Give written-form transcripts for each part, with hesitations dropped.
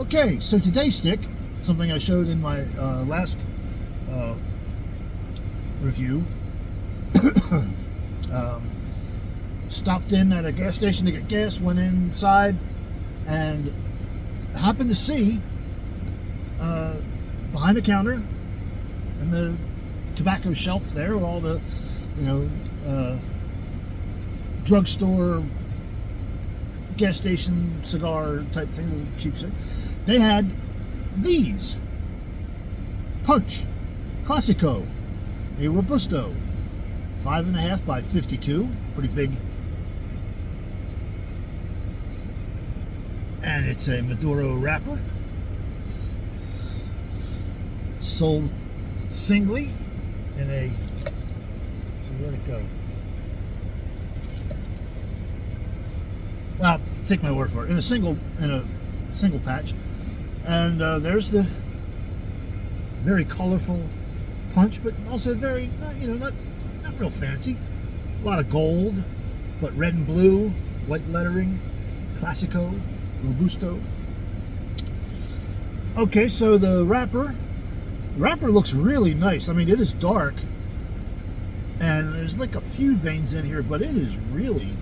Okay, so today's stick, something I showed in my last review, stopped in at a gas station to get gas, went inside, and happened to see behind the counter and the tobacco shelf there with all the, drugstore, gas station, cigar type things, cheap shit. They had these. Punch Clasico, a Robusto, 5.5 by 52, pretty big. And it's a Maduro wrapper. Sold singly in a, so where'd it go? Well, take my word for it. In a single patch, and there's the very colorful punch, but also very not real fancy. A lot of gold, but red and blue, white lettering, Clasico, Robusto. Okay, so the wrapper looks really nice. I mean, it is dark, and there's like a few veins in here, but it is really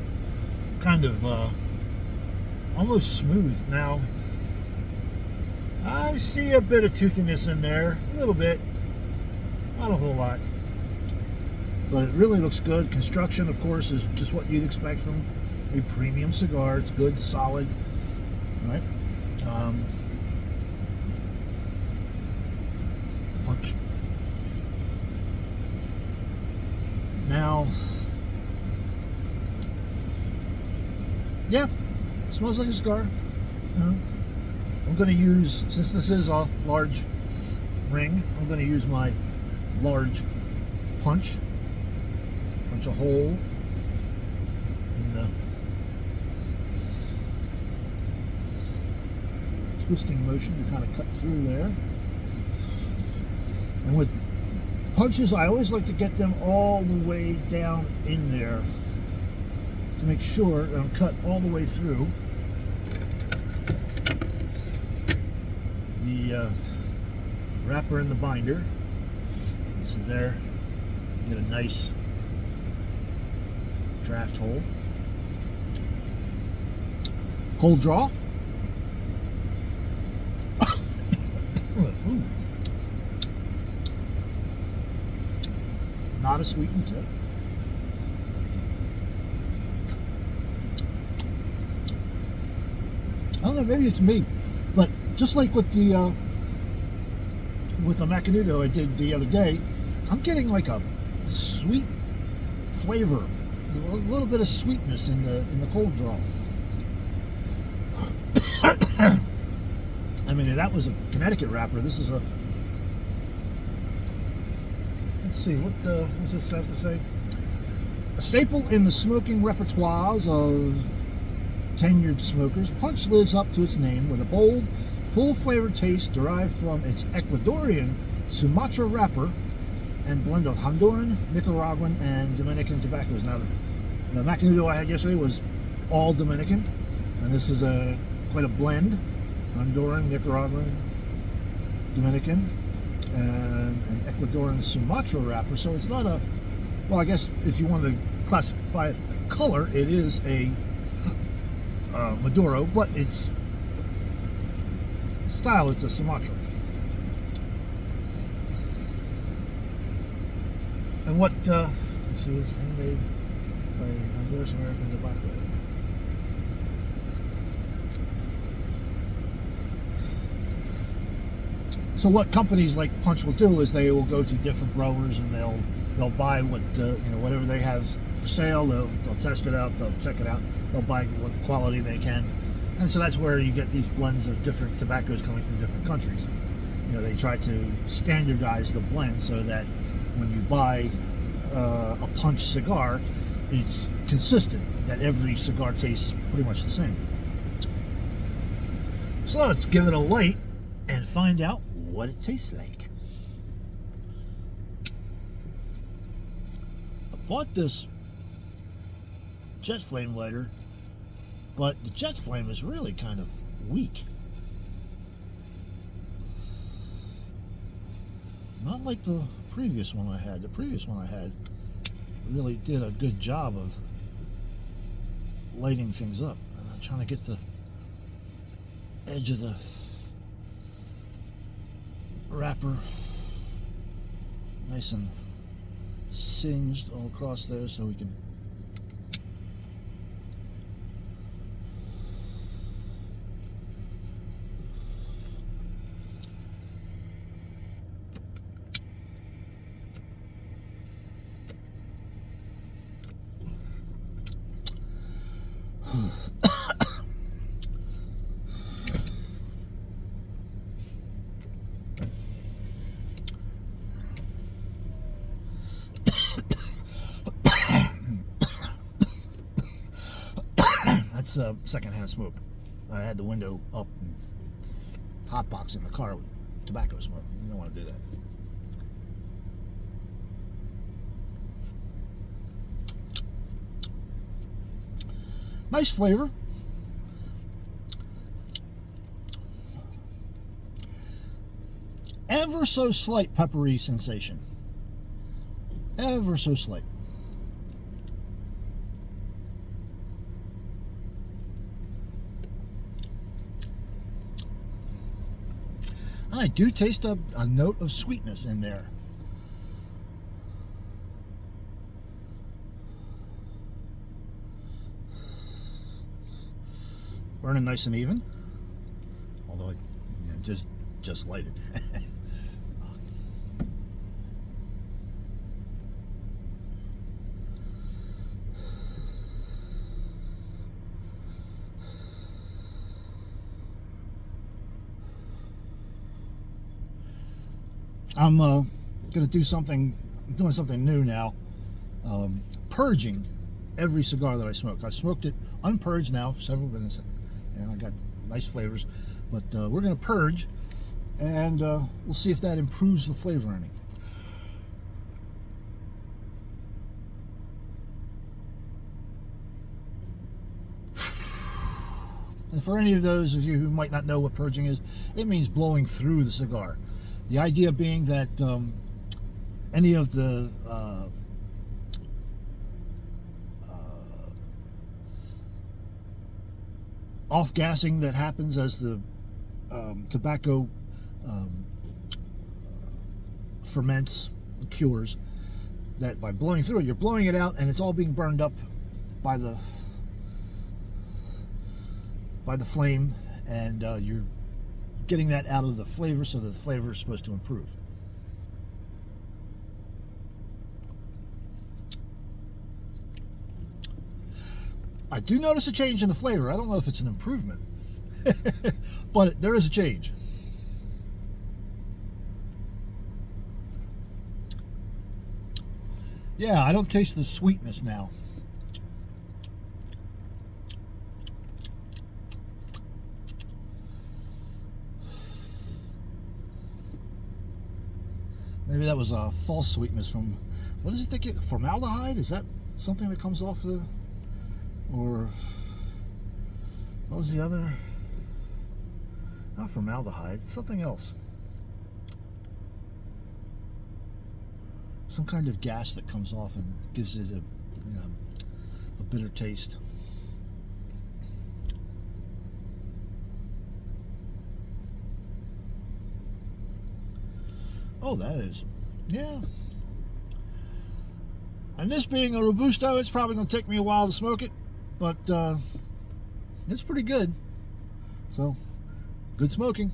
kind of almost smooth. Now, I see a bit of toothiness in there, a little bit, not a whole lot, but it really looks good. Construction, of course, is just what you'd expect from a premium cigar. It's good, solid, right? Punch. Now, yeah, it smells like a cigar. I'm going to use, since this is a large ring, I'm going to use my large punch a hole in the twisting motion to kind of cut through there. And with punches, I always like to get them all the way down in there to make sure that I'm cut all the way through. The wrapper and the binder. So there, you get a nice draft hole. Cold draw. Ooh. Not a sweetened tip. I don't know, maybe it's me, but just like with the Macanudo I did the other day, I'm getting like a sweet flavor, a little bit of sweetness in the cold draw. I mean, that was a Connecticut wrapper. This is a, let's see, what does this have to say? A staple in the smoking repertoires of tenured smokers, Punch lives up to its name with a bold, full-flavored taste derived from its Ecuadorian Sumatra wrapper and blend of Honduran, Nicaraguan, and Dominican tobaccos. Now, the Macanudo I had yesterday was all Dominican, and this is quite a blend: Honduran, Nicaraguan, Dominican, and an Ecuadorian Sumatra wrapper. So it's not a, well, I guess if you wanted to classify it color, it is a Maduro, but it's style, it's a Sumatra. And what this is handmade by Honduras American Tobacco. So what companies like Punch will do is they will go to different growers and they'll buy what whatever they have for sale. They'll test it out. They'll check it out. They'll buy what quality they can, and so that's where you get these blends of different tobaccos coming from different countries. They try to standardize the blend so that when you buy a Punch cigar, it's consistent. That every cigar tastes pretty much the same. So let's give it a light and find out what it tastes like. I bought this jet flame lighter, but the jet flame is really kind of weak. not like the previous one I had. The previous one I had really did a good job of lighting things up. I'm trying to get the edge of the wrapper nice and singed all across there so we can that's secondhand smoke. I had the window up and hot box in the car with tobacco smoke. You don't want to do that. Nice flavor. Ever so slight peppery sensation. Ever so slight. I do taste a note of sweetness in there. Burning nice and even, although I just lighted. I'm going to do something. I'm doing something new now. Purging every cigar that I smoke. I've smoked it unpurged now for several minutes, and I got nice flavors. But we're going to purge, and we'll see if that improves the flavor any. And for any of those of you who might not know what purging is, it means blowing through the cigar. The idea being that any of the off-gassing that happens as the tobacco ferments, cures, that by blowing through it, you're blowing it out and it's all being burned up by the flame, and you're getting that out of the flavor so that the flavor is supposed to improve. I do notice a change in the flavor. I don't know if it's an improvement, but there is a change. Yeah, I don't taste the sweetness now. Maybe that was a false sweetness from, what does it think? Formaldehyde? Is that something that comes off the, or what was the other? Not formaldehyde, something else. Some kind of gas that comes off and gives it a bitter taste. Oh, that is. Yeah. And this being a Robusto, it's probably going to take me a while to smoke it, but it's pretty good. So, good smoking.